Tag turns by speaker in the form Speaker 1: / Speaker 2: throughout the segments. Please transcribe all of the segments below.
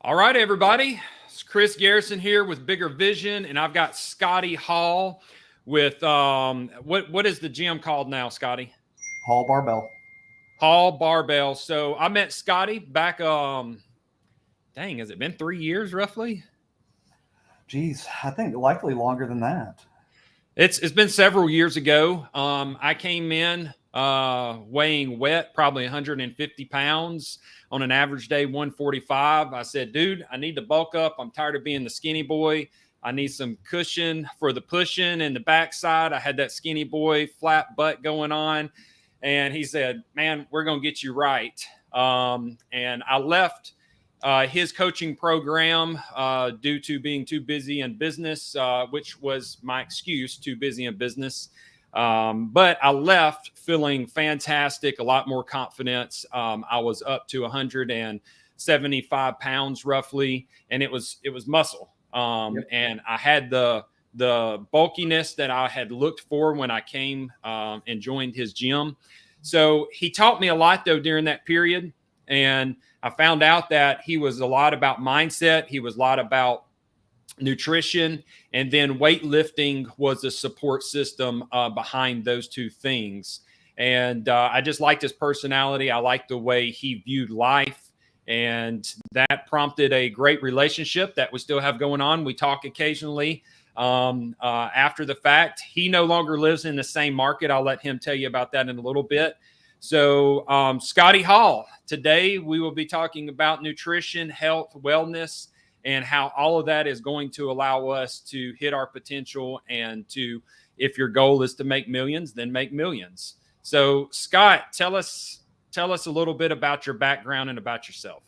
Speaker 1: All right, everybody. It's Chris Garrison here with Bigger Vision, and I've got Scotty Hall with what is the gym called now, Scotty?
Speaker 2: Hall Barbell.
Speaker 1: Hall Barbell. So I met Scotty back. Dang, has it been 3 years roughly?
Speaker 2: Geez, I think likely longer than that.
Speaker 1: It's been several years ago. I came in weighing wet, probably 150 pounds on an average day, 145. I said, dude, I need to bulk up. I'm tired of being the skinny boy. I need some cushion for the pushing and the backside. I had that skinny boy flat butt going on. And he said, man, we're going to get you right. And I left his coaching program due to being too busy in business, which was my excuse, too busy in business. But I left feeling fantastic, a lot more confidence. I was up to 175 pounds roughly, and it was muscle.
Speaker 2: Yep.
Speaker 1: And I had the bulkiness that I had looked for when I came and joined his gym. So he taught me a lot though during that period. And I found out that he was a lot about mindset. He was a lot about nutrition, and then weightlifting was a support system behind those two things. And I just liked his personality. I liked the way he viewed life. And that prompted a great relationship that we still have going on. We talk occasionally after the fact. He no longer lives in the same market. I'll let him tell you about that in a little bit. So, Scotty Hall, today we will be talking about nutrition, health, wellness, and how all of that is going to allow us to hit our potential and to, if your goal is to make millions, then make millions. So, Scott, tell us a little bit about your background and about yourself.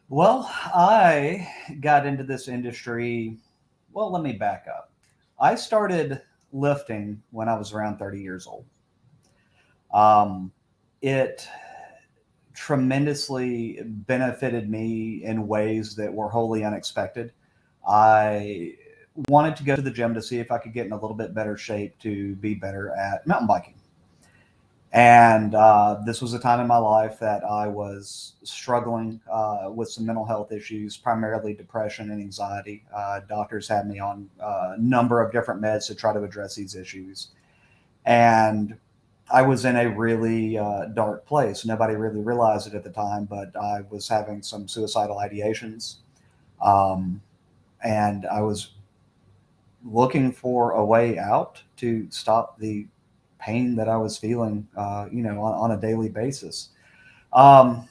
Speaker 2: Well, I got into this industry. Well, let me back up. I started lifting when I was around 30 years old. It tremendously benefited me in ways that were wholly unexpected. I wanted to go to the gym to see if I could get in a little bit better shape to be better at mountain biking. And this was a time in my life that I was struggling with some mental health issues, primarily depression and anxiety. Doctors had me on a number of different meds to try to address these issues. And I was in a really dark place. Nobody really realized it at the time, but I was having some suicidal ideations. Um, and I was looking for a way out to stop the pain that I was feeling, on a daily basis. Um,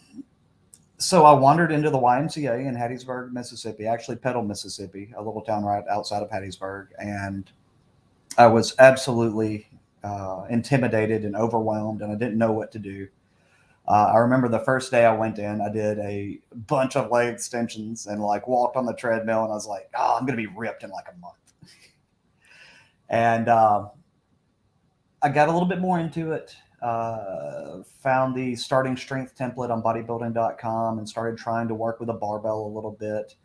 Speaker 2: so I wandered into the YMCA in Hattiesburg, Mississippi, actually Petal, Mississippi, a little town right outside of Hattiesburg. And I was absolutely intimidated and overwhelmed, and I didn't know what to do. I remember the first day I went in, I did a bunch of leg extensions and like walked on the treadmill, and I was like, "Oh, I'm going to be ripped in like a month." And I got a little bit more into it. Found the starting strength template on bodybuilding.com and started trying to work with a barbell a little bit.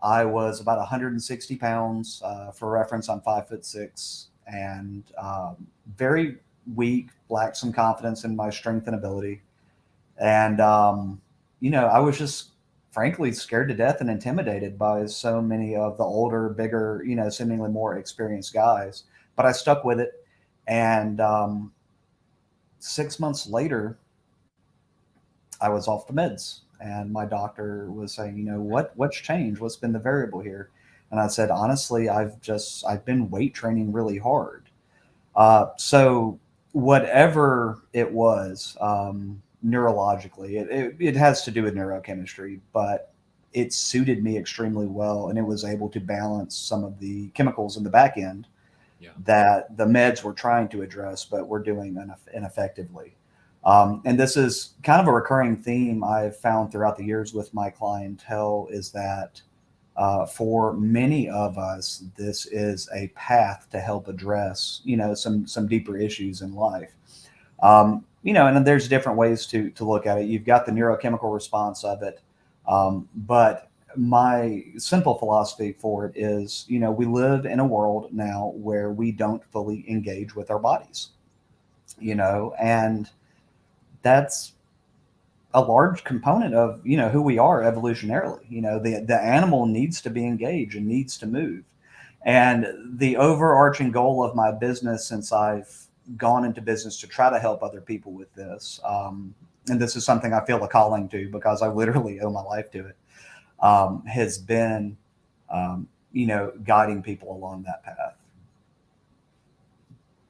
Speaker 2: I was about 160 pounds. For reference, I'm 5'6", and very weak, lacked some confidence in my strength and ability. And, I was just frankly scared to death and intimidated by so many of the older, bigger, seemingly more experienced guys. But I stuck with it. And 6 months later, I was off the meds. And my doctor was saying, what's changed? What's been the variable here? And I said, honestly, I've been weight training really hard. So whatever it was, neurologically, it has to do with neurochemistry, but it suited me extremely well. And it was able to balance some of the chemicals in the back end
Speaker 1: Yeah.
Speaker 2: that the meds were trying to address, but were doing ineffectively. And this is kind of a recurring theme I've found throughout the years with my clientele is that for many of us, this is a path to help address, some deeper issues in life. And there's different ways to look at it. You've got the neurochemical response of it, but my simple philosophy for it is, we live in a world now where we don't fully engage with our bodies, and that's a large component of, who we are evolutionarily. The animal needs to be engaged and needs to move. And the overarching goal of my business, since I've gone into business to try to help other people with this, and this is something I feel a calling to because I literally owe my life to it, has been, guiding people along that path.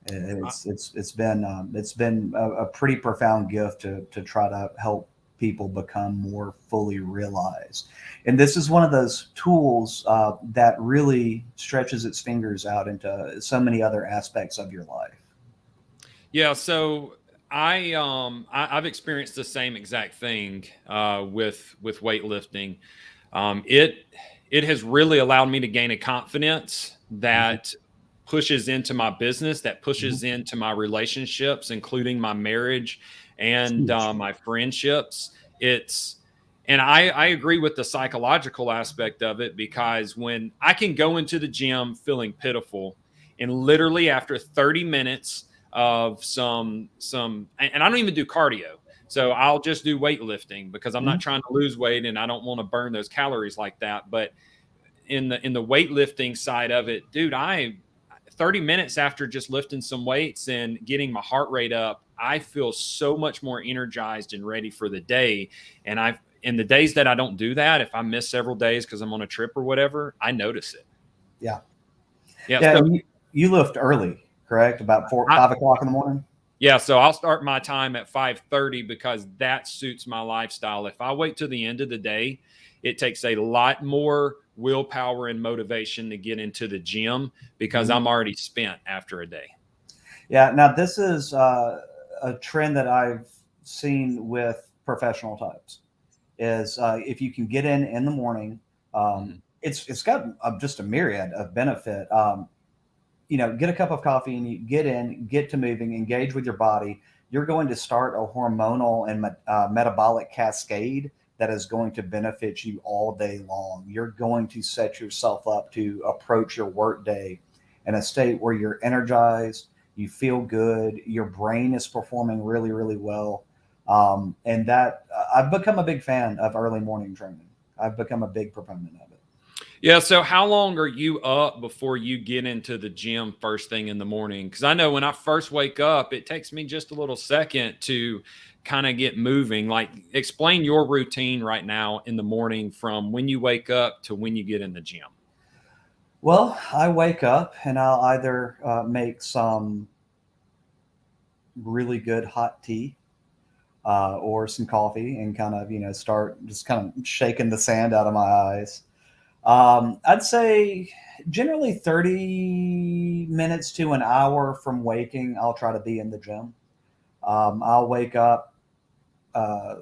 Speaker 2: It's been a pretty profound gift to try to help people become more fully realized. And this is one of those tools that really stretches its fingers out into so many other aspects of your life.
Speaker 1: Yeah, so I've experienced the same exact thing with weightlifting. It has really allowed me to gain a confidence
Speaker 2: Mhm.
Speaker 1: that pushes into my business, that
Speaker 2: Mhm.
Speaker 1: pushes into my relationships, including my marriage and
Speaker 2: Huge.
Speaker 1: my friendships. It's and I agree with the psychological aspect of it, because when I can go into the gym feeling pitiful, and literally after 30 minutes of and I don't even do cardio. So I'll just do weightlifting because I'm
Speaker 2: Mhm.
Speaker 1: not trying to lose weight and I don't want to burn those calories like that. But in the weightlifting side of it, dude, I 30 minutes after just lifting some weights and getting my heart rate up, I feel so much more energized and ready for the day. And I've in the days that I don't do that, if I miss several days because I'm on a trip or whatever, I notice it.
Speaker 2: Yeah.
Speaker 1: Yeah.
Speaker 2: Yeah.
Speaker 1: So
Speaker 2: And you lift early, correct? About
Speaker 1: I,
Speaker 2: 5 o'clock in the morning.
Speaker 1: yeah, so I'll start my time at 5:30 because that suits my lifestyle. If I wait till the end of the day, it takes a lot more willpower and motivation to get into the gym because
Speaker 2: Mhm.
Speaker 1: I'm already spent after a day.
Speaker 2: Yeah. Now, this is a trend that I've seen with professional types is if you can get in the morning,
Speaker 1: Mhm.
Speaker 2: it's got just a myriad of benefit. Get a cup of coffee and you get in, get to moving, engage with your body. You're going to start a hormonal and metabolic cascade that is going to benefit you all day long. You're going to set yourself up to approach your work day in a state where you're energized, you feel good, your brain is performing really, really well. And that I've become a big fan of early morning training. I've become a big proponent of it.
Speaker 1: Yeah, so how long are you up before you get into the gym first thing in the morning? Because I know when I first wake up, it takes me just a little second to kind of get moving. Like, explain your routine right now in the morning from when you wake up to when you get in the gym.
Speaker 2: Well, I wake up and I'll either make some really good hot tea or some coffee and kind of, start just kind of shaking the sand out of my eyes. I'd say generally 30 minutes to an hour from waking, I'll try to be in the gym. I'll wake up, uh,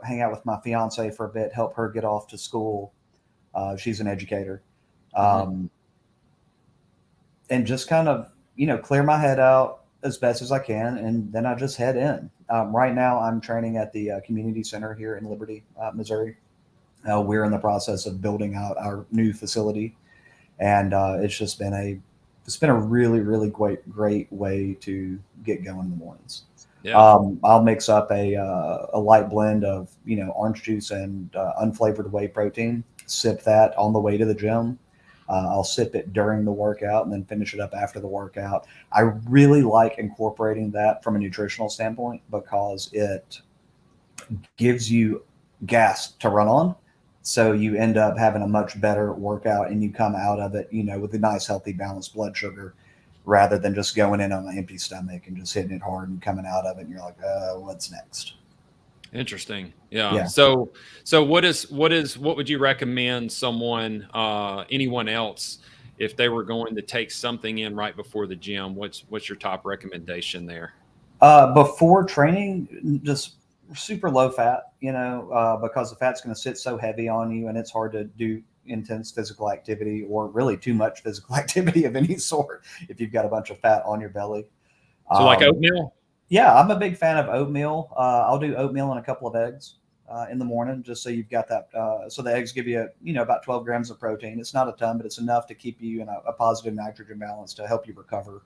Speaker 2: hang out with my fiance for a bit, help her get off to school. She's an educator.
Speaker 1: Mhm.
Speaker 2: Um, and just kind of clear my head out as best as I can, and then I just head in. Right now, I'm training at the community center here in Liberty, Missouri. We're in the process of building out our new facility, and it's been a really really great way to get going in the mornings.
Speaker 1: Yeah.
Speaker 2: I'll mix up a light blend of orange juice and unflavored whey protein. Sip that on the way to the gym. I'll sip it during the workout and then finish it up after the workout. I really like incorporating that from a nutritional standpoint because it gives you gas to run on. So you end up having a much better workout and you come out of it, with a nice, healthy, balanced blood sugar rather than just going in on an empty stomach and just hitting it hard and coming out of it. And you're like, what's next?
Speaker 1: Interesting. Yeah.
Speaker 2: Yeah.
Speaker 1: So what would you recommend anyone else, if they were going to take something in right before the gym? What's your top recommendation there?
Speaker 2: Before training, just super low fat, because the fat's going to sit so heavy on you and it's hard to do intense physical activity or really too much physical activity of any sort if you've got a bunch of fat on your belly.
Speaker 1: So like
Speaker 2: Um,
Speaker 1: oatmeal?
Speaker 2: yeah, I'm a big fan of oatmeal. I'll do oatmeal and a couple of eggs in the morning just so you've got that. So the eggs give you, about 12 grams of protein. It's not a ton, but it's enough to keep you in a positive nitrogen balance to help you recover,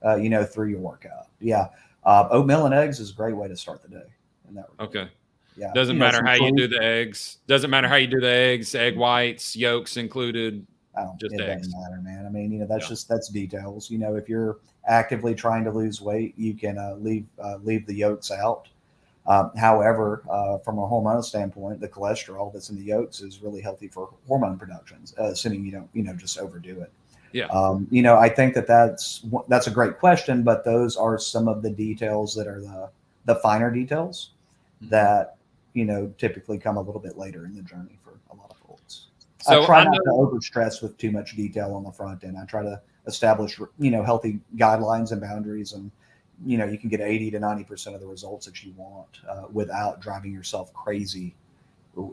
Speaker 2: through your workout. Yeah. Oatmeal and eggs is a great way to start the day in that regard.
Speaker 1: Okay.
Speaker 2: Yeah.
Speaker 1: Doesn't matter
Speaker 2: Some
Speaker 1: how you
Speaker 2: fruit.
Speaker 1: do the eggs. Doesn't matter how you do the eggs, egg whites, yolks included,
Speaker 2: Oh,
Speaker 1: just
Speaker 2: it doesn't
Speaker 1: eggs.
Speaker 2: matter, man. I mean,
Speaker 1: Yeah.
Speaker 2: that's details. If you're actively trying to lose weight, you can leave the yolks out. However, from a hormonal standpoint, the cholesterol that's in the yolks is really healthy for hormone productions, assuming you don't, just overdo it.
Speaker 1: Yeah.
Speaker 2: I think that's a great question, but those are some of the details that are the finer details that typically come a little bit later in the journey for a lot of folks. I
Speaker 1: So
Speaker 2: try
Speaker 1: I
Speaker 2: not to
Speaker 1: know,
Speaker 2: overstress with too much detail on the front end. I try to establish healthy guidelines and boundaries, and you can get 80 to 90% of the results that you want without driving yourself crazy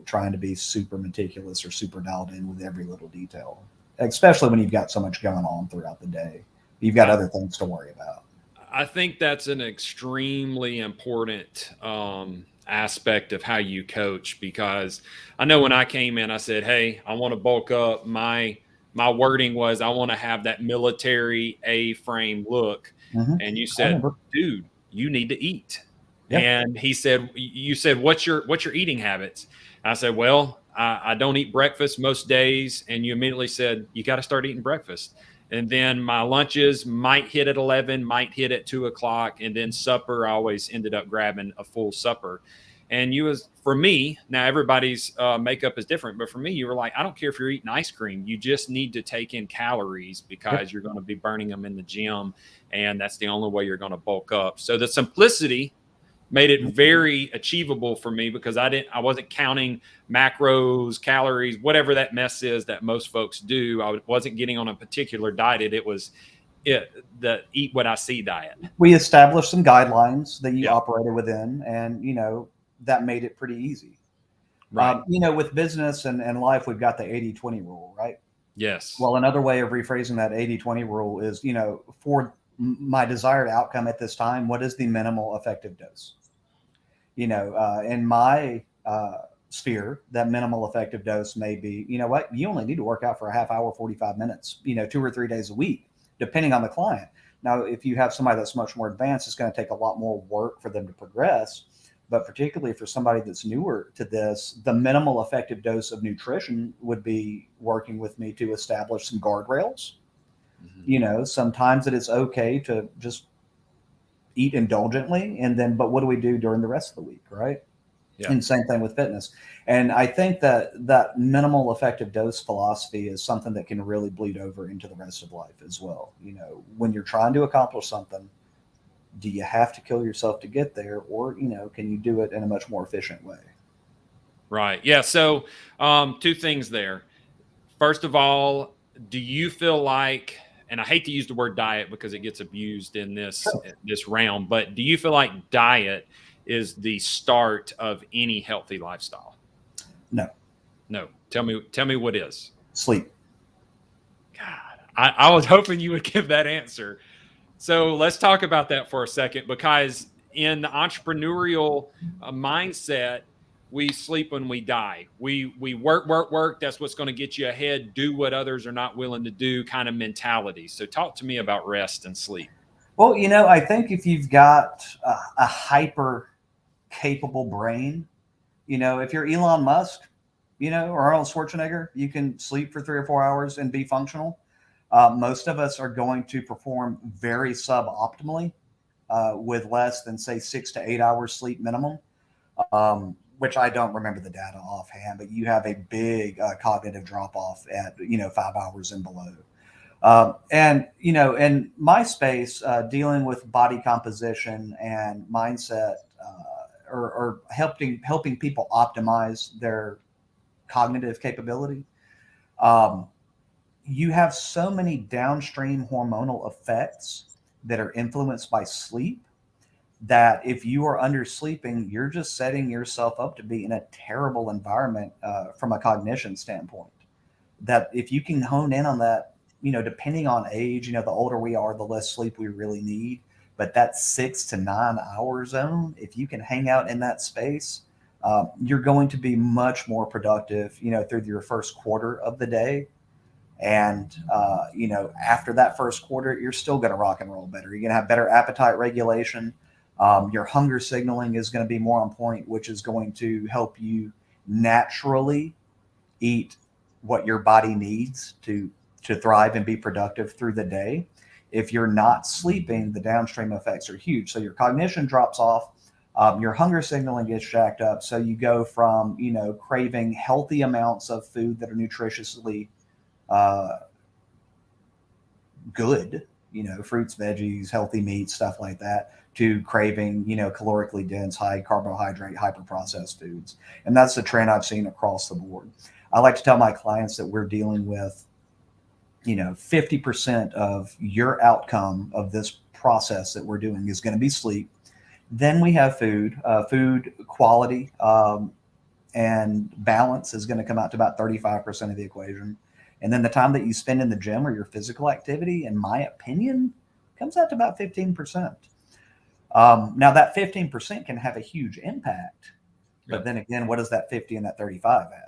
Speaker 2: trying to be super meticulous or super dialed in with every little detail, especially when you've got so much going on throughout the day. You've got
Speaker 1: I,
Speaker 2: other things to worry about.
Speaker 1: I think that's an extremely important aspect of how you coach, because I know when I came in, I said, "Hey, I want to bulk up." My wording was, "I want to have that military A-frame look,"
Speaker 2: Mm-hmm.
Speaker 1: and you
Speaker 2: I
Speaker 1: said,
Speaker 2: remember.
Speaker 1: "Dude, you need to eat."
Speaker 2: Yeah.
Speaker 1: And he said, "You said what's your eating habits?" I said, "Well, I don't eat breakfast most days," and you immediately said, "You got to start eating breakfast." And then my lunches might hit at 11, might hit at 2 o'clock. And then supper, I always ended up grabbing a full supper. And for me, now everybody's makeup is different, but for me, you were like, I don't care if you're eating ice cream. You just need to take in calories
Speaker 2: Yep.
Speaker 1: because you're going to be burning them in the gym. And that's the only way you're going to bulk up. So the simplicity made it very achievable for me, because I wasn't counting macros, calories, whatever that mess is that most folks do. I wasn't getting on a particular diet. It was the eat what I see diet.
Speaker 2: We established some guidelines that you
Speaker 1: Yeah.
Speaker 2: operated within, and that made it pretty easy.
Speaker 1: Right.
Speaker 2: With business and life, we've got the 80-20 rule, right?
Speaker 1: Yes.
Speaker 2: Well, another way of rephrasing that 80-20 rule is, for my desired outcome at this time, what is the minimal effective dose? In my sphere, that minimal effective dose may be, what, you only need to work out for a half hour, 45 minutes, 2 or 3 days a week, depending on the client. Now, if you have somebody that's much more advanced, it's going to take a lot more work for them to progress. But particularly for somebody that's newer to this, the minimal effective dose of nutrition would be working with me to establish some guardrails. Sometimes it is okay to just eat indulgently, but what do we do during the rest of the week, right?
Speaker 1: Yeah.
Speaker 2: And same thing with fitness. And I think that minimal effective dose philosophy is something that can really bleed over into the rest of life as well. When you're trying to accomplish something, do you have to kill yourself to get there, or can you do it in a much more efficient way?
Speaker 1: Right. Yeah. So, two things there. First of all, do you feel like, and I hate to use the word diet because it gets abused in this realm, but do you feel like diet is the start of any healthy lifestyle?
Speaker 2: No.
Speaker 1: No. Tell me what is.
Speaker 2: Sleep.
Speaker 1: God, I was hoping you would give that answer. So let's talk about that for a second, because in the entrepreneurial mindset, we sleep when we die. We work, work, work. That's what's going to get you ahead. Do what others are not willing to do, kind of mentality. So talk to me about rest and sleep.
Speaker 2: Well, I think if you've got a hyper capable brain, if you're Elon Musk, or Arnold Schwarzenegger, you can sleep for 3 or 4 hours and be functional. Most of us are going to perform very suboptimally with less than, say, 6 to 8 hours sleep minimum, which I don't remember the data offhand, but you have a big cognitive drop off at 5 hours and below. And in my space, dealing with body composition and mindset, or helping people optimize their cognitive capability, you have so many downstream hormonal effects that are influenced by sleep, that if you are undersleeping, you're just setting yourself up to be in a terrible environment from a cognition standpoint. That if you can hone in on that, depending on age, the older we are, the less sleep we really need. But that 6 to 9 hour zone, if you can hang out in that space, you're going to be much more productive, through your first quarter of the day. And, after that first quarter, you're still going to rock and roll better. You're going to have better appetite regulation. Your hunger signaling is going to be more on point, which is going to help you naturally eat what your body needs to thrive and be productive through the day. If you're not sleeping, the downstream effects are huge. So your cognition drops off, your hunger signaling gets jacked up. So you go from, craving healthy amounts of food that are nutritiously uh, good, fruits, veggies, healthy meats, stuff like that, to craving, calorically dense, high carbohydrate, hyper processed foods. And that's the trend I've seen across the board. I like to tell my clients that we're dealing with, 50% of your outcome of this process that we're doing is going to be sleep. Then we have food quality, and balance is going to come out to about 35% of the equation. And then the time that you spend in the gym or your physical activity, in my opinion, comes out to about 15%. Now that 15% can have a huge impact, but then again, what does that 50 and that 35 have?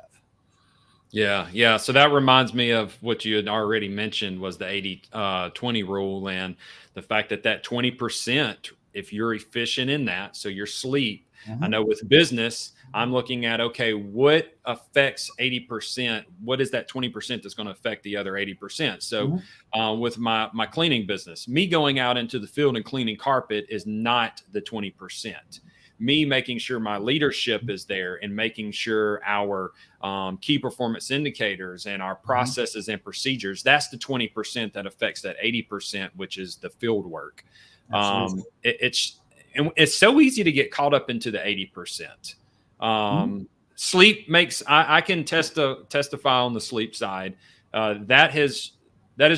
Speaker 1: Yeah. So that reminds me of what you had already mentioned was the 80-20 rule, and the fact that 20%, if you're efficient in that, so your sleep, I know with business, I'm looking at, okay, what affects 80%? What is that 20% that's going to affect the other 80%? So with my cleaning business, me going out into the field and cleaning carpet is not the 20%. Me making sure my leadership is there and making sure our key performance indicators and our processes and procedures, that's the 20% that affects that 80%, which is the field work. It's so easy to get caught up into the 80%. Sleep makes, I can testify on the sleep side. That is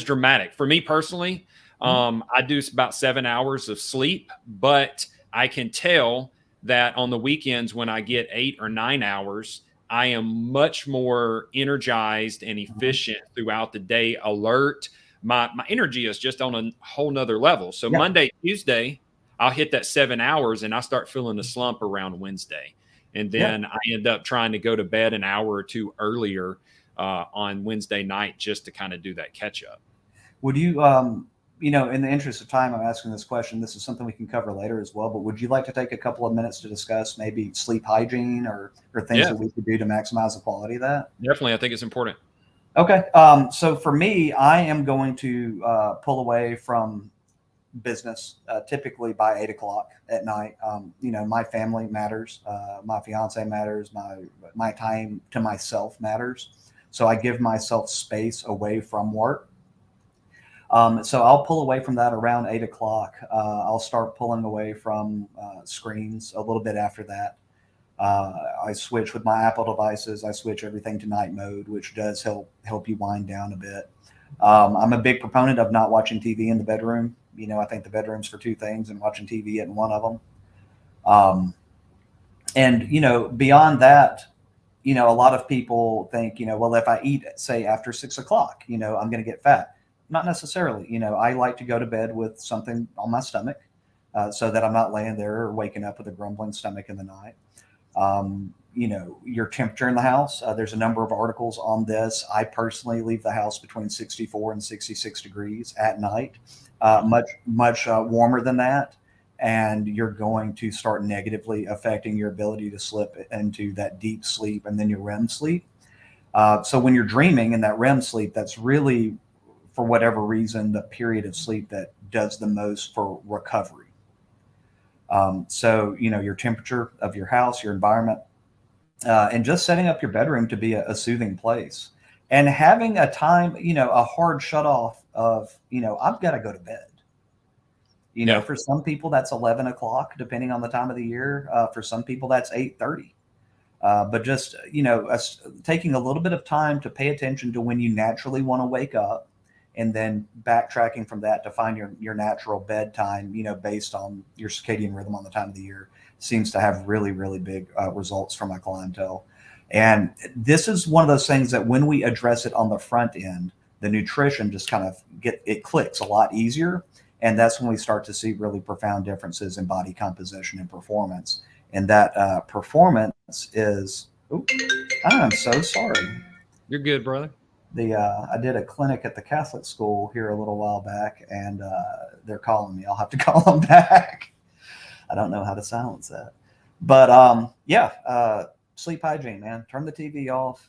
Speaker 1: dramatic for me personally. I do about 7 hours of sleep, but I can tell that on the weekends when I get 8 or 9 hours, I am much more energized and efficient throughout the day, alert. My energy is just on a whole nother level. So Monday, Tuesday, I'll hit that 7 hours and I start feeling the slump around Wednesday. And then I end up trying to go to bed an hour or two earlier on Wednesday night just to kind of do that catch up.
Speaker 2: Would you, in the interest of time, I'm asking this question. This is something we can cover later as well, but would you like to take a couple of minutes to discuss maybe sleep hygiene or things that we could do to maximize the quality of that?
Speaker 1: Definitely. I think it's important.
Speaker 2: Okay. So for me, I am going to pull away from business typically by 8 o'clock at night. My family matters. My fiance matters. My time to myself matters. So I give myself space away from work. So I'll pull away from that around 8 o'clock. I'll start pulling away from screens a little bit after that. I switch with my Apple devices. I switch everything to night mode, which does help you wind down a bit. I'm a big proponent of not watching TV in the bedroom. I think the bedroom's for two things, and watching TV isn't one of them. And beyond that, a lot of people think, well, if I eat, say, after 6 o'clock, I'm going to get fat. Not necessarily. I like to go to bed with something on my stomach so that I'm not laying there or waking up with a grumbling stomach in the night. Your temperature in the house. There's a number of articles on this. I personally leave the house between 64 and 66 degrees at night. Much warmer than that, and you're going to start negatively affecting your ability to slip into that deep sleep and then your REM sleep. So when you're dreaming in that REM sleep, that's really, for whatever reason, the period of sleep that does the most for recovery. So your temperature of your house, your environment, and just setting up your bedroom to be a soothing place, and having a time, a hard shut off of, I've got to go to bed. For some people that's 11 o'clock, depending on the time of the year. For some people that's 8:30. But just, taking a little bit of time to pay attention to when you naturally want to wake up, and then backtracking from that to find your natural bedtime, based on your circadian rhythm on the time of the year, seems to have really, really big results for my clientele. And this is one of those things that when we address it on the front end, the nutrition just kind of clicks a lot easier. And that's when we start to see really profound differences in body composition and performance. And that performance is, I'm so sorry.
Speaker 1: You're good, brother.
Speaker 2: I did a clinic at the Catholic school here a little while back, and they're calling me. I'll have to call them back. I don't know how to silence that. But yeah, sleep hygiene, man. Turn the TV off.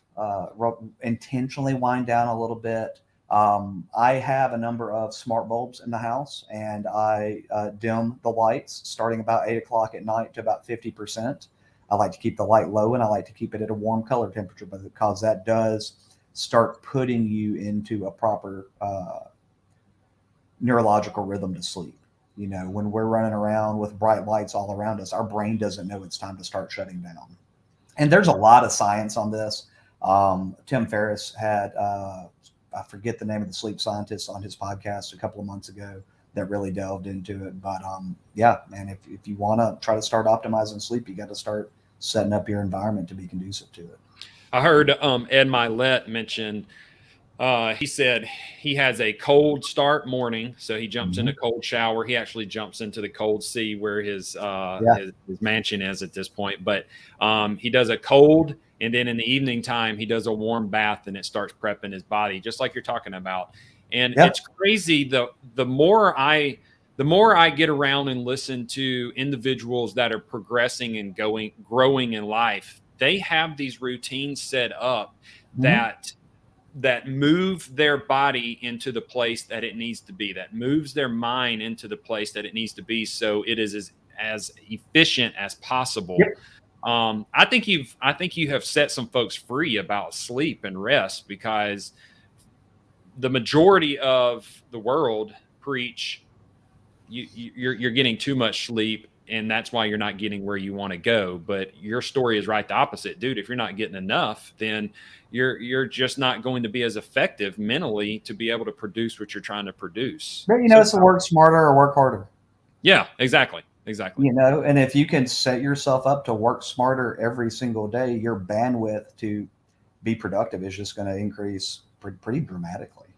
Speaker 2: Intentionally wind down a little bit. I have a number of smart bulbs in the house, and I dim the lights starting about 8 o'clock at night to about 50%. I like to keep the light low, and I like to keep it at a warm color temperature because that does start putting you into a proper neurological rhythm to sleep. You know, when we're running around with bright lights all around us, our brain doesn't know it's time to start shutting down. And there's a lot of science on this. Tim Ferriss had, I forget the name of the sleep scientist on his podcast a couple of months ago that really delved into it. But yeah, man, if you want to try to start optimizing sleep, you got to start setting up your environment to be conducive to it.
Speaker 1: I heard Ed Milet mention, he said he has a cold start morning, so he jumps in a cold shower. He actually jumps into the cold sea where his mansion is at this point. But he does a cold, and then in the evening time, he does a warm bath, and it starts prepping his body, just like you're talking about. And it's crazy. The more I get around and listen to individuals that are progressing and growing in life, they have these routines set up that move their body into the place that it needs to be, that moves their mind into the place that it needs to be, so it is as efficient as possible. I think you have set some folks free about sleep and rest, because the majority of the world preach you're getting too much sleep, and that's why you're not getting where you want to go. But your story is right the opposite, dude. If you're not getting enough, then you're just not going to be as effective mentally to be able to produce what you're trying to produce.
Speaker 2: But it's to work smarter or work harder.
Speaker 1: Yeah, exactly.
Speaker 2: You know, and if you can set yourself up to work smarter every single day, your bandwidth to be productive is just going to increase pretty dramatically.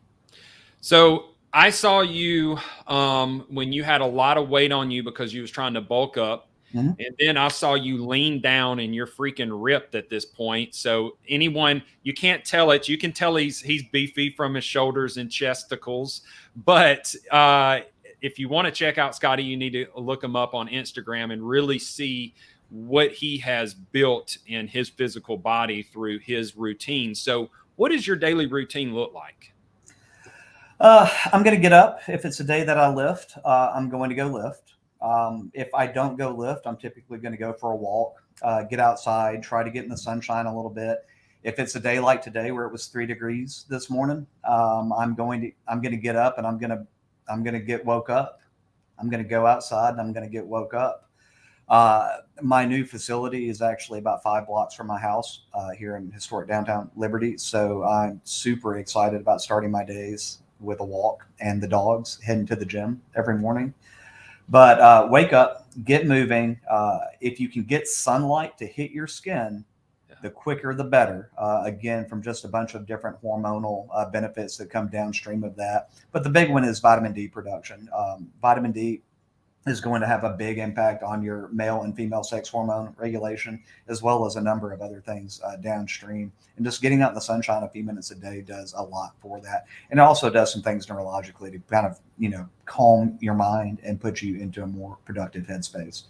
Speaker 1: So I saw you when you had a lot of weight on you because you was trying to bulk up. And then I saw you lean down and you're freaking ripped at this point. So anyone, you can't tell it. You can tell he's beefy from his shoulders and chesticles. But if you want to check out Scotty, you need to look him up on Instagram and really see what he has built in his physical body through his routine. So what does your daily routine look like?
Speaker 2: I'm going to get up. If it's a day that I lift, I'm going to go lift. If I don't go lift, I'm typically going to go for a walk, get outside, try to get in the sunshine a little bit. If it's a day like today where it was 3 degrees this morning, I'm going to get up and I'm going to get woke up. I'm going to go outside and I'm going to get woke up. My new facility is actually about 5 blocks from my house here in historic downtown Liberty. So I'm super excited about starting my days with a walk and the dogs, heading to the gym every morning. But wake up, get moving. If you can get sunlight to hit your skin, the quicker the better. Again, from just a bunch of different hormonal benefits that come downstream of that. But the big one is vitamin D production. Vitamin D is going to have a big impact on your male and female sex hormone regulation, as well as a number of other things downstream. And just getting out in the sunshine a few minutes a day does a lot for that. And it also does some things neurologically to kind of, calm your mind and put you into a more productive headspace.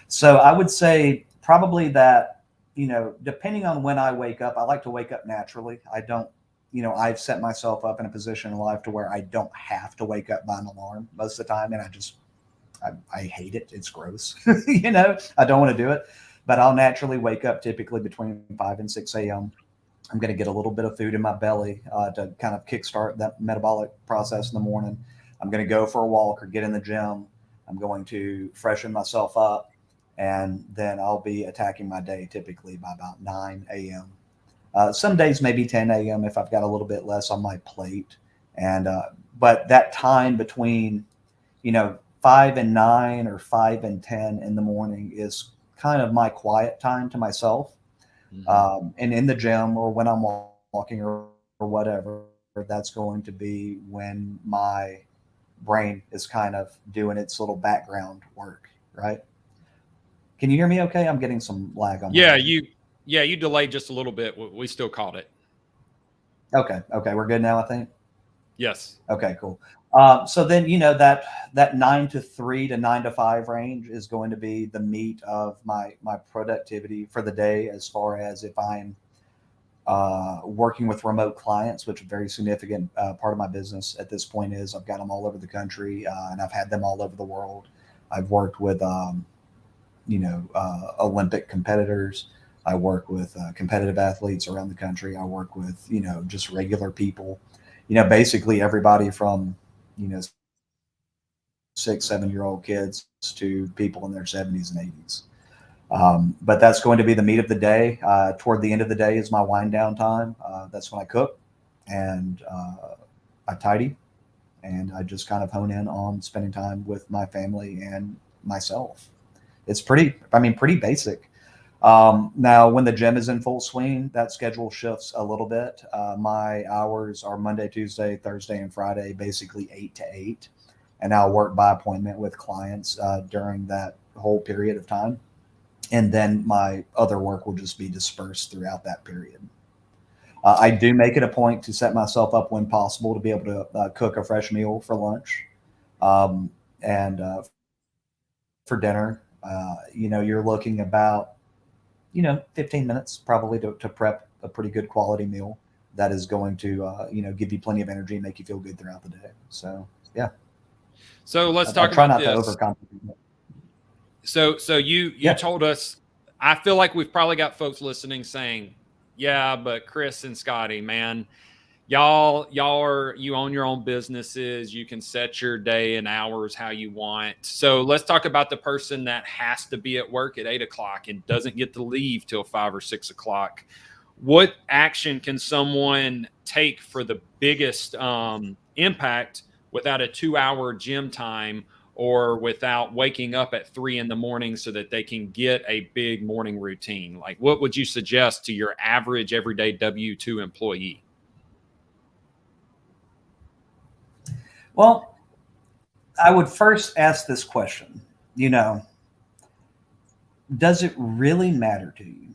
Speaker 2: So I would say probably that, depending on when I wake up, I like to wake up naturally. I don't, I've set myself up in a position in life to where I don't have to wake up by an alarm most of the time. And I hate it. It's gross. I don't want to do it, but I'll naturally wake up typically between 5 and 6 a.m. I'm going to get a little bit of food in my belly to kind of kickstart that metabolic process in the morning. I'm going to go for a walk or get in the gym. I'm going to freshen myself up, and then I'll be attacking my day typically by about 9 a.m. Some days maybe 10 a.m. if I've got a little bit less on my plate. And but that time between, 5 and 9 or 5 and 10 in the morning is kind of my quiet time to myself. And in the gym or when I'm walking or whatever, that's going to be when my brain is kind of doing its little background work, right? Can you hear me okay? I'm getting some lag on
Speaker 1: Yeah, you delayed just a little bit. We still caught it.
Speaker 2: Okay, we're good now, I think.
Speaker 1: Yes.
Speaker 2: Okay, cool. So then, that 9 to 3 to 9 to 5 range is going to be the meat of my productivity for the day, as far as if I'm working with remote clients, which a very significant part of my business at this point is. I've got them all over the country, and I've had them all over the world. I've worked with, Olympic competitors. I work with competitive athletes around the country. I work with, just regular people, basically everybody from, 6, 7-year-old kids to people in their 70s and 80s. But that's going to be the meat of the day. Toward the end of the day is my wind down time. That's when I cook and I tidy, and I just kind of hone in on spending time with my family and myself. It's pretty basic. Now, when the gym is in full swing, that schedule shifts a little bit. My hours are Monday, Tuesday, Thursday, and Friday, basically 8 to 8. And I'll work by appointment with clients during that whole period of time. And then my other work will just be dispersed throughout that period. I do make it a point to set myself up when possible to be able to cook a fresh meal for lunch, and for dinner. You're looking about 15 minutes probably to prep a pretty good quality meal that is going to give you plenty of energy and make you feel good throughout the day. So yeah.
Speaker 1: So let's
Speaker 2: I
Speaker 1: talk
Speaker 2: try
Speaker 1: about
Speaker 2: not to
Speaker 1: this.
Speaker 2: overcomplicate.
Speaker 1: So you told us, I feel like we've probably got folks listening saying, yeah, but Chris and Scotty, man, y'all you own your own businesses. You can set your day and hours how you want. So let's talk about the person that has to be at work at 8 o'clock and doesn't get to leave till 5 or 6 o'clock. What action can someone take for the biggest impact without a 2-hour gym time, or without waking up at 3 in the morning so that they can get a big morning routine? Like, what would you suggest to your average everyday W-2 employee?
Speaker 2: Well, I would first ask this question, does it really matter to you?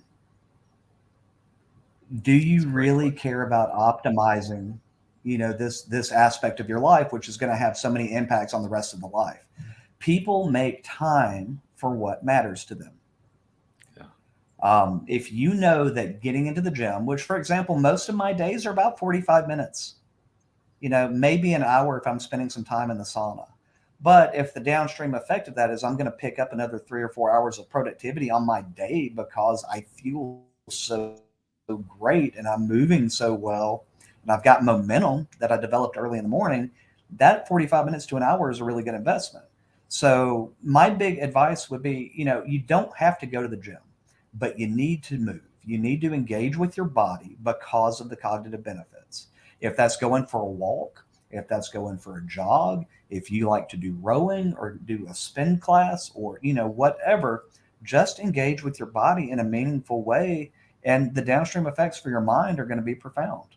Speaker 2: Do you really care about optimizing, this aspect of your life, which is going to have so many impacts on the rest of the life? People make time for what matters to them. If you know that getting into the gym, which, for example, most of my days are about 45 minutes, maybe an hour if I'm spending some time in the sauna. But if the downstream effect of that is I'm going to pick up another 3 or 4 hours of productivity on my day because I feel so great and I'm moving so well and I've got momentum that I developed early in the morning, that 45 minutes to an hour is a really good investment. So my big advice would be, you don't have to go to the gym, but you need to move. You need to engage with your body because of the cognitive benefits. If that's going for a walk, if that's going for a jog, if you like to do rowing or do a spin class or, whatever, just engage with your body in a meaningful way. And the downstream effects for your mind are going to be profound.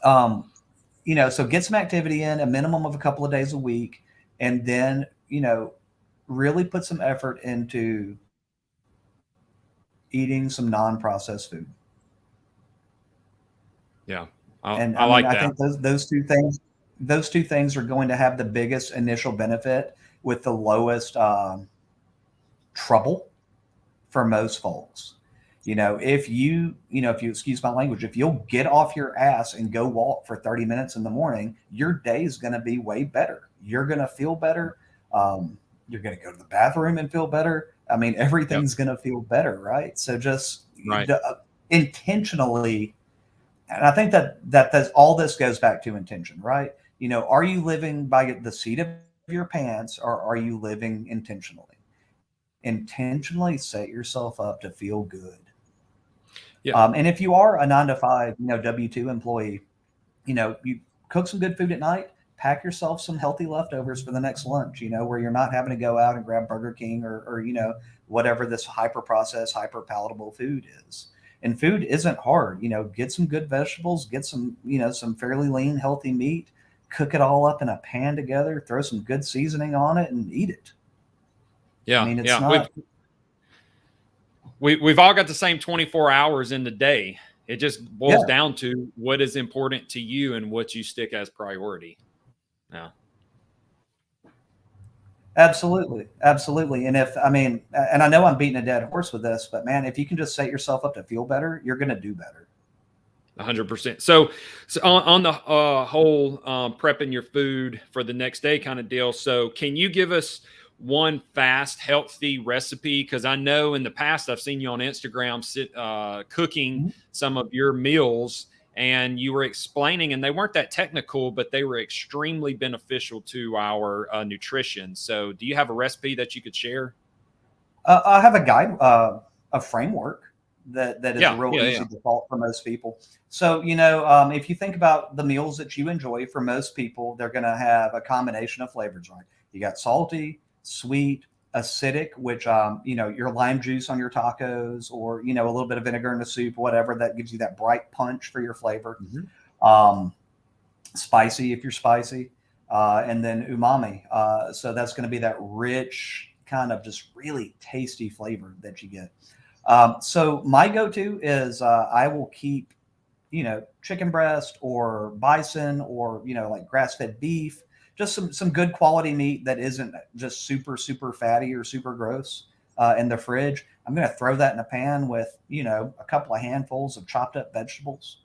Speaker 2: So get some activity in, a minimum of a couple of days a week, and then, really put some effort into eating some non-processed food.
Speaker 1: Yeah.
Speaker 2: And
Speaker 1: I like
Speaker 2: I
Speaker 1: that.
Speaker 2: think those two things are going to have the biggest initial benefit with the lowest trouble for most folks. If you excuse my language, if you'll get off your ass and go walk for 30 minutes in the morning, your day is going to be way better. You're going to feel better. You're going to go to the bathroom and feel better. I mean, everything's going to feel better, right? So just intentionally, and I think that's all this goes back to intention, right? Are you living by the seat of your pants, or are you living intentionally? Intentionally set yourself up to feel good.
Speaker 1: Yeah.
Speaker 2: And if you are a 9 to 5, W-2 employee, you cook some good food at night, pack yourself some healthy leftovers for the next lunch, where you're not having to go out and grab Burger King or whatever this hyper processed, hyper palatable food is. And food isn't hard, get some good vegetables, get some, some fairly lean, healthy meat, cook it all up in a pan together, throw some good seasoning on it and eat it.
Speaker 1: Yeah.
Speaker 2: I mean, it's not.
Speaker 1: We've all got the same 24 hours in the day. It just boils down to what is important to you and what you stick as priority. Yeah.
Speaker 2: Absolutely, absolutely. And if I mean, and I know I'm beating a dead horse with this, but man, if you can just set yourself up to feel better, you're going to do better.
Speaker 1: 100%. So on the whole prepping your food for the next day kind of deal. So can you give us one fast, healthy recipe? Because I know in the past I've seen you on Instagram cooking
Speaker 2: Mhm.
Speaker 1: some of your meals, and you were explaining, and they weren't that technical, but they were extremely beneficial to our nutrition. So do you have a recipe that you could share?
Speaker 2: I have a guide, a framework that is
Speaker 1: Yeah,
Speaker 2: real
Speaker 1: yeah,
Speaker 2: easy
Speaker 1: yeah.
Speaker 2: to follow for most people. So, if you think about the meals that you enjoy, for most people, they're going to have a combination of flavors, right? You got salty, sweet, acidic, which, your lime juice on your tacos, or, a little bit of vinegar in the soup, whatever, that gives you that bright punch for your flavor.
Speaker 1: Mhm.
Speaker 2: Um, Spicy if you're spicy, and then umami. So that's going to be that rich, kind of just really tasty flavor that you get. So my go-to is I will keep, chicken breast or bison or like grass-fed beef, just some good quality meat that isn't just super fatty or super gross in the fridge. I'm going to throw that in a pan with a couple of handfuls of chopped up vegetables,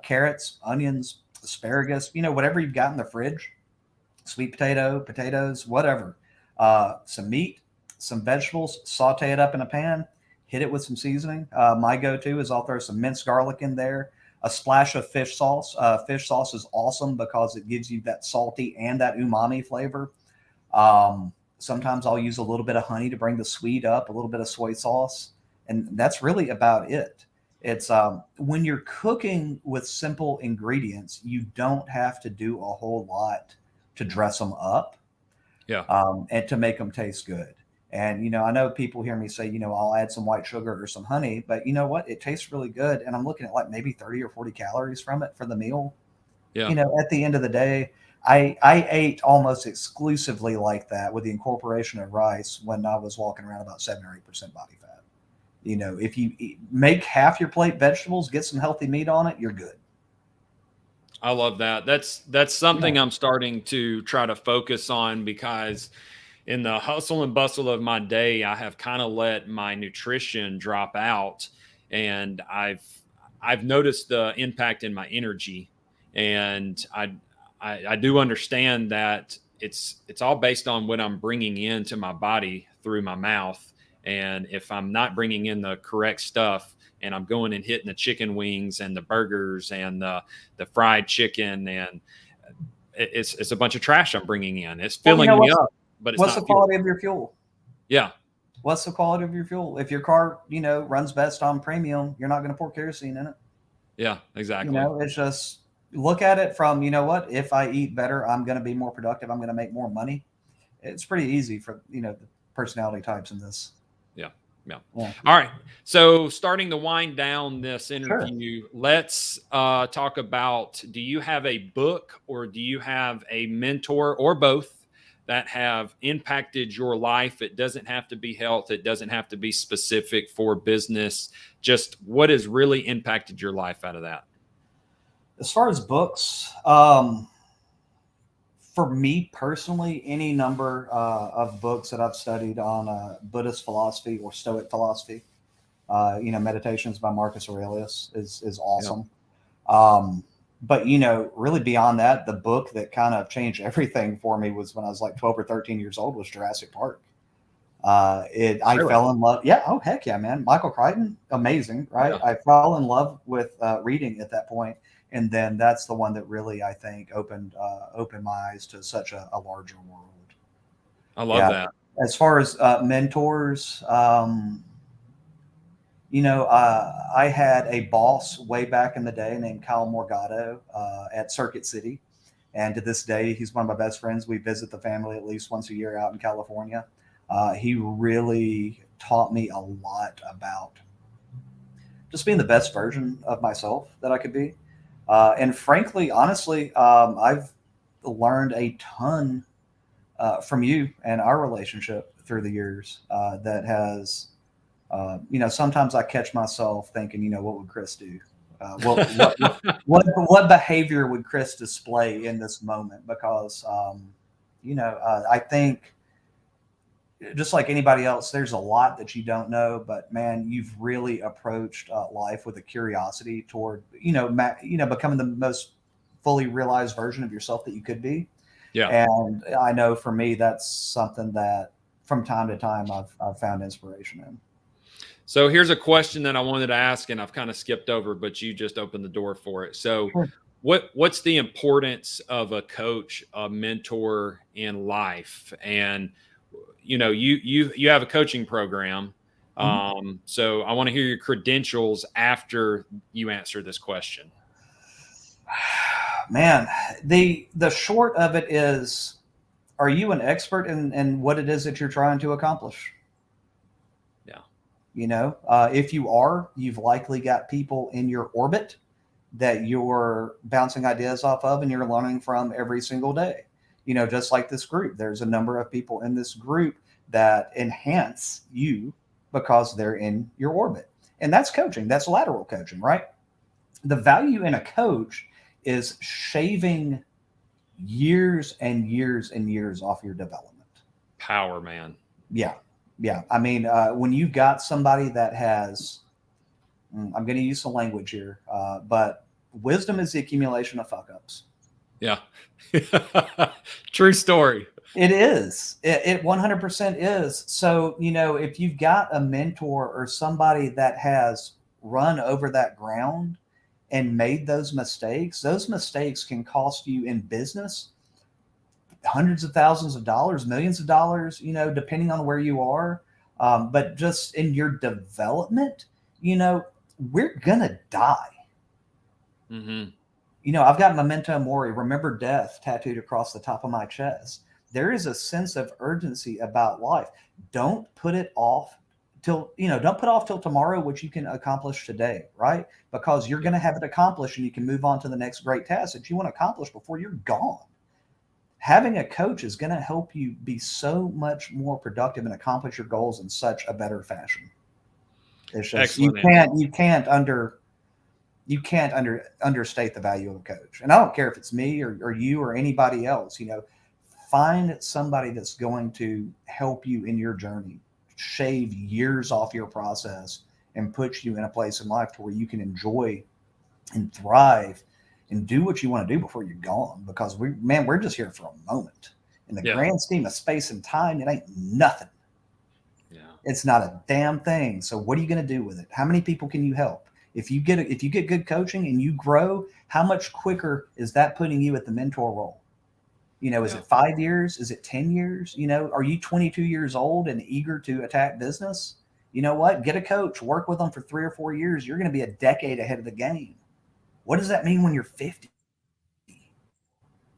Speaker 2: carrots, onions, asparagus, whatever you've got in the fridge, sweet potatoes, whatever. Some meat, some vegetables, saute it up in a pan, hit it with some seasoning. My go-to is I'll throw some minced garlic in there, a splash of fish sauce. Fish sauce is awesome because it gives you that salty and that umami flavor. Sometimes I'll use a little bit of honey to bring the sweet up, a little bit of soy sauce, and that's really about it. It's when you're cooking with simple ingredients, you don't have to do a whole lot to dress them up
Speaker 1: Yeah.
Speaker 2: and to make them taste good. And I know people hear me say, I'll add some white sugar or some honey, but you know what? It tastes really good, and I'm looking at like maybe 30 or 40 calories from it for the meal.
Speaker 1: Yeah.
Speaker 2: At the end of the day, I ate almost exclusively like that with the incorporation of rice when I was walking around about 7 or 8% body fat. If you make half your plate vegetables, get some healthy meat on it, you're good.
Speaker 1: I love that. That's something
Speaker 2: Yeah.
Speaker 1: I'm starting to try to focus on because in the hustle and bustle of my day, I have kind of let my nutrition drop out, and I've noticed the impact in my energy, and I do understand that it's all based on what I'm bringing into my body through my mouth, and if I'm not bringing in the correct stuff, and I'm going and hitting the chicken wings and the burgers and the fried chicken, and it's a bunch of trash I'm bringing in. It's
Speaker 2: Well,
Speaker 1: filling me
Speaker 2: what's
Speaker 1: up, but it's
Speaker 2: what's the
Speaker 1: not fuel.
Speaker 2: quality of your fuel?
Speaker 1: Yeah,
Speaker 2: What's the quality of your fuel? If your car, runs best on premium, you're not going to pour kerosene in it.
Speaker 1: yeah, exactly.
Speaker 2: It's just look at it from, what? If I eat better, I'm going to be more productive. I'm going to make more money. It's pretty easy for, the personality types in this.
Speaker 1: Yeah, yeah.
Speaker 2: Yeah.
Speaker 1: All right. So starting to wind down this
Speaker 2: Sure.
Speaker 1: interview, let's talk about, do you have a book or do you have a mentor or both that have impacted your life? It doesn't have to be health. It doesn't have to be specific for business. Just what has really impacted your life out of that?
Speaker 2: As far as books, for me personally, any number of books that I've studied on Buddhist philosophy or Stoic philosophy, Meditations by Marcus Aurelius is
Speaker 1: Yeah.
Speaker 2: awesome. But really beyond that, the book that kind of changed everything for me was when I was like 12 or 13 years old was Jurassic Park. I
Speaker 1: Really?
Speaker 2: fell in love. Yeah. Oh heck yeah, man. Michael Crichton, amazing, right?
Speaker 1: Yeah.
Speaker 2: I fell in love with reading at that point, and then that's the one that really I think opened my eyes to such a larger world.
Speaker 1: I love
Speaker 2: Yeah.
Speaker 1: that.
Speaker 2: As far as mentors, I had a boss way back in the day named Kyle Morgado at Circuit City. And to this day, he's one of my best friends. We visit the family at least once a year out in California. He really taught me a lot about just being the best version of myself that I could be. And frankly, honestly, I've learned a ton from you and our relationship through the years that has sometimes I catch myself thinking, what would Chris do? What behavior would Chris display in this moment? Because, I think just like anybody else, there's a lot that you don't know, but man, you've really approached life with a curiosity toward, becoming the most fully realized version of yourself that you could be.
Speaker 1: Yeah.
Speaker 2: And I know for me, that's something that from time to time I've found inspiration in.
Speaker 1: So here's a question that I wanted to ask, and I've kind of skipped over, but you just opened the door for it. So
Speaker 2: Sure.
Speaker 1: what's the importance of a coach, a mentor in life? And you have a coaching program. So I want to hear your credentials after you answer this question.
Speaker 2: Man, the short of it is, are you an expert in what it is that you're trying to accomplish?
Speaker 1: Yeah.
Speaker 2: If you are, you've likely got people in your orbit that you're bouncing ideas off of and you're learning from every single day. Just like this group, there's a number of people in this group that enhance you because they're in your orbit. And that's coaching. That's lateral coaching, right? The value in a coach is shaving years and years and years off your development.
Speaker 1: Power, man.
Speaker 2: Yeah. Yeah. I mean, when you've got somebody that has, I'm going to use some language here, but wisdom is the accumulation of fuck ups.
Speaker 1: Yeah. True story.
Speaker 2: It is. It 100% is. So, if you've got a mentor or somebody that has run over that ground and made those mistakes can cost you in business hundreds of thousands of dollars, millions of dollars, depending on where you are. But just in your development, we're going to die.
Speaker 1: Mm-hmm.
Speaker 2: I've got memento mori, remember death, tattooed across the top of my chest. There is a sense of urgency about life. Don't put it off till tomorrow, which you can accomplish today, right? Because you're going to have it accomplished and you can move on to the next great task that you want to accomplish before you're gone. Having a coach is going to help you be so much more productive and accomplish your goals in such a better fashion. It's just, you can't understate the value of a coach. And I don't care if it's me or you or anybody else, find somebody that's going to help you in your journey, shave years off your process and put you in a place in life to where you can enjoy and thrive and do what you want to do before you're gone. Because we're just here for a moment. In the grand scheme of space and time, it ain't nothing.
Speaker 1: Yeah.
Speaker 2: It's not a damn thing. So what are you going to do with it? How many people can you help? If you get good coaching and you grow, how much quicker is that putting you at the mentor role? Is it 5 years? Is it 10 years? Are you 22 years old and eager to attack business? You know what? Get a coach, work with them for 3 or 4 years. You're going to be a decade ahead of the game. What does that mean when you're 50?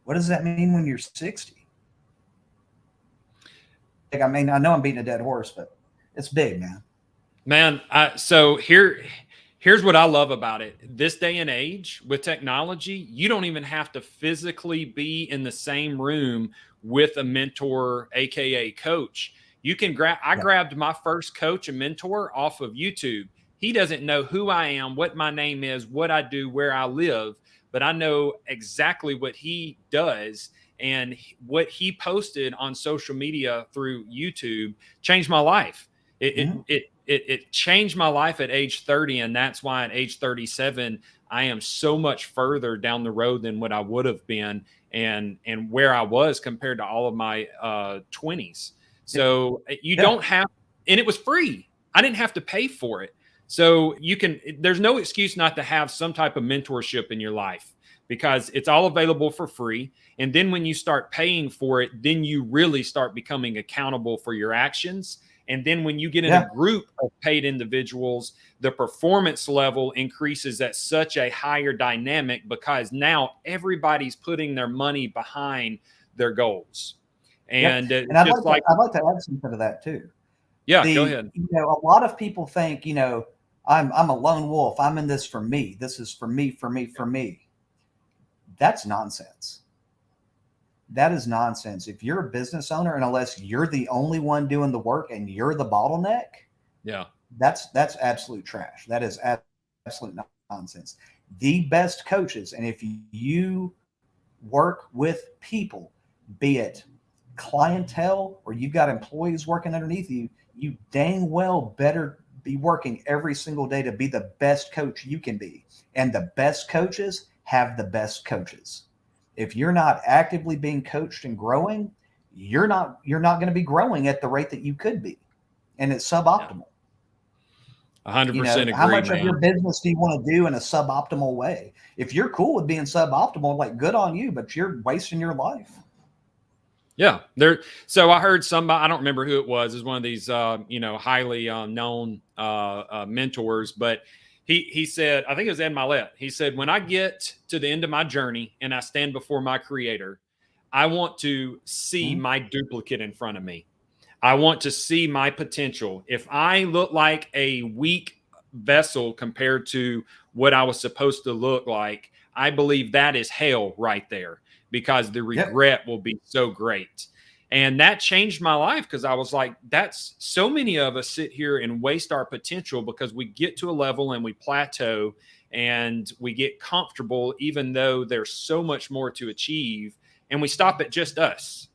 Speaker 2: What does that mean when you're 60? I mean, I know I'm beating a dead horse, but it's big, man.
Speaker 1: Man, so here's what I love about it. This day and age with technology, you don't even have to physically be in the same room with a mentor, AKA coach. You can grabbed my first coach and mentor off of YouTube. He doesn't know who I am, what my name is, what I do, where I live, but I know exactly what he does. And what he posted on social media through YouTube changed my life. It changed my life at age 30. And that's why at age 37, I am so much further down the road than what I would have been and where I was compared to all of my 20s. So you don't have, and it was free. I didn't have to pay for it. So there's no excuse not to have some type of mentorship in your life because it's all available for free. And then when you start paying for it, then you really start becoming accountable for your actions. And then when you get in a group of paid individuals, the performance level increases at such a higher dynamic because now everybody's putting their money behind their goals. And,
Speaker 2: and I'd like to add something to that too.
Speaker 1: Yeah, go ahead.
Speaker 2: A lot of people think, I'm a lone wolf. I'm in this for me. This is for me, for me, for me. That's nonsense. That is nonsense. If you're a business owner, and unless you're the only one doing the work and you're the bottleneck, that's absolute trash. That is absolute nonsense. The best coaches, and if you work with people, be it clientele or you've got employees working underneath you, you dang well better be working every single day to be the best coach you can be. And the best coaches have the best coaches. If you're not actively being coached and growing, you're not going to be growing at the rate that you could be. And it's suboptimal.
Speaker 1: 100% agree,
Speaker 2: how much
Speaker 1: man.
Speaker 2: of your business do you want to do in a suboptimal way? If you're cool with being suboptimal, like, good on you, but you're wasting your life.
Speaker 1: Yeah. So I heard somebody, I don't remember who it was one of these, highly known mentors, but he said, I think it was Ed Milet. He said, when I get to the end of my journey and I stand before my creator, I want to see my duplicate in front of me. I want to see my potential. If I look like a weak vessel compared to what I was supposed to look like, I believe that is hell right there, because the regret will be so great. And that changed my life, because I was like, that's so many of us sit here and waste our potential because we get to a level and we plateau and we get comfortable, even though there's so much more to achieve, and we stop at just us.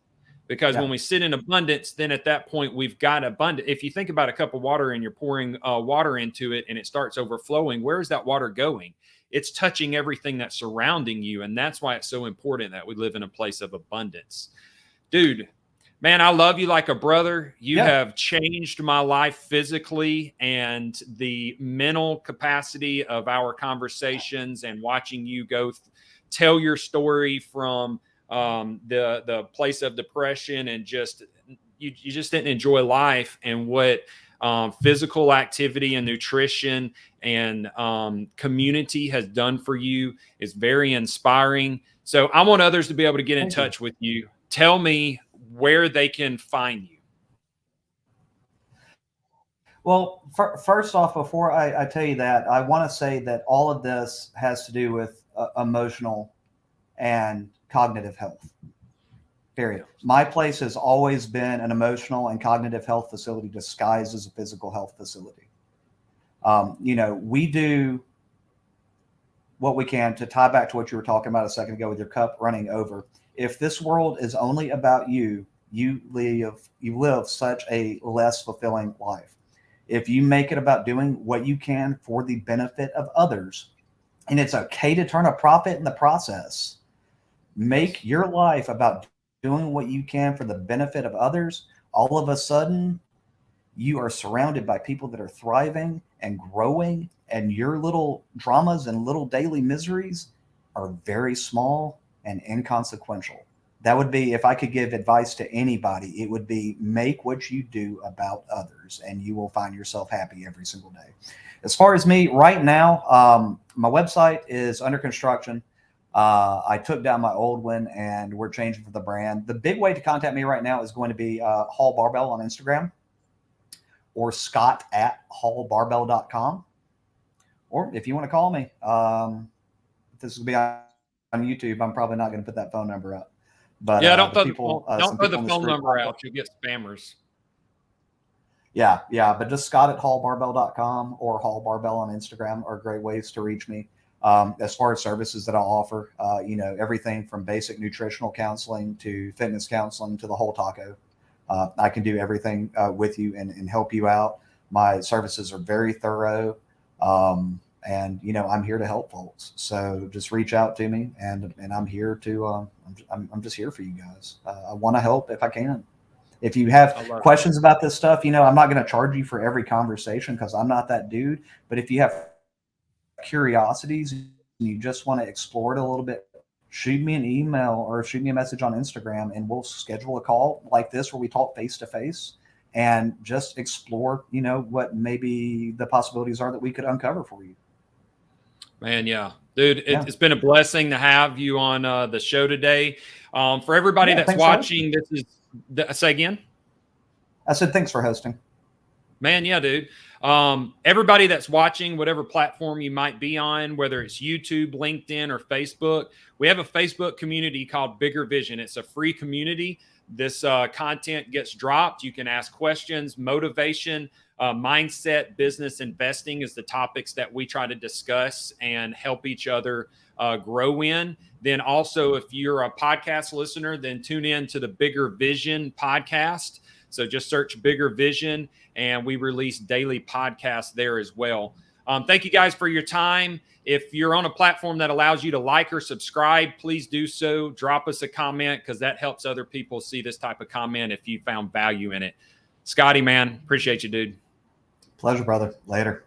Speaker 1: Because when we sit in abundance, then at that point, we've got abundance. If you think about a cup of water and you're pouring water into it and it starts overflowing, where is that water going? It's touching everything that's surrounding you. And that's why it's so important that we live in a place of abundance. Dude, man, I love you like a brother. You have changed my life physically, and the mental capacity of our conversations and watching you go tell your story from the place of depression, and just you just didn't enjoy life, and what physical activity and nutrition and community has done for you is very inspiring. So I want others to be able to get in touch with you. Tell me where they can find you.
Speaker 2: Well, first off, before I tell you that, I want to say that all of this has to do with emotional and cognitive health. Period. My place has always been an emotional and cognitive health facility disguised as a physical health facility. We do what we can to tie back to what you were talking about a second ago with your cup running over. If this world is only about you, you live such a less fulfilling life. If you make it about doing what you can for the benefit of others, and it's okay to turn a profit in the process, make your life about doing what you can for the benefit of others, all of a sudden you are surrounded by people that are thriving and growing, and your little dramas and little daily miseries are very small and inconsequential. That would be, if I could give advice to anybody, it would be make what you do about others, and you will find yourself happy every single day. As far as me right now, my website is under construction. I took down my old one and we're changing for the brand. The big way to contact me right now is going to be Hall Barbell on Instagram, or scott@hallbarbell.com. Or if you want to call me, this will be on YouTube. I'm probably not going to put that phone number up. But
Speaker 1: don't put the phone number out. You'll get spammers.
Speaker 2: Yeah. But just scott@hallbarbell.com or Hall Barbell on Instagram are great ways to reach me. As far as services that I'll offer, everything from basic nutritional counseling to fitness counseling to the whole taco. I can do everything with you and help you out. My services are very thorough. And I'm here to help folks. So just reach out to me, and I'm here to, I'm just here for you guys. I want to help if I can. If you have questions about this stuff, I'm not going to charge you for every conversation, because I'm not that dude. But if you have curiosities and you just want to explore it a little bit, shoot me an email or shoot me a message on Instagram, and we'll schedule a call like this where we talk face to face and just explore, what maybe the possibilities are that we could uncover for you.
Speaker 1: Man, yeah. Dude, it's been a blessing to have you on the show today. For everybody that's watching, say again?
Speaker 2: I said, thanks for hosting.
Speaker 1: Man, yeah, dude. Everybody that's watching, whatever platform you might be on, whether it's YouTube, LinkedIn, or Facebook, we have a Facebook community called Bigger Vision. It's a free community. This content gets dropped. You can ask questions, motivation. mindset, business, investing is the topics that we try to discuss and help each other grow in. Then also, if you're a podcast listener, then tune in to the Bigger Vision podcast. So just search Bigger Vision, and we release daily podcasts there as well. Thank you guys for your time. If you're on a platform that allows you to like or subscribe, please do so. Drop us a comment, because that helps other people see this type of comment if you found value in it. Scotty, man, appreciate you, dude.
Speaker 2: Pleasure, brother. Later.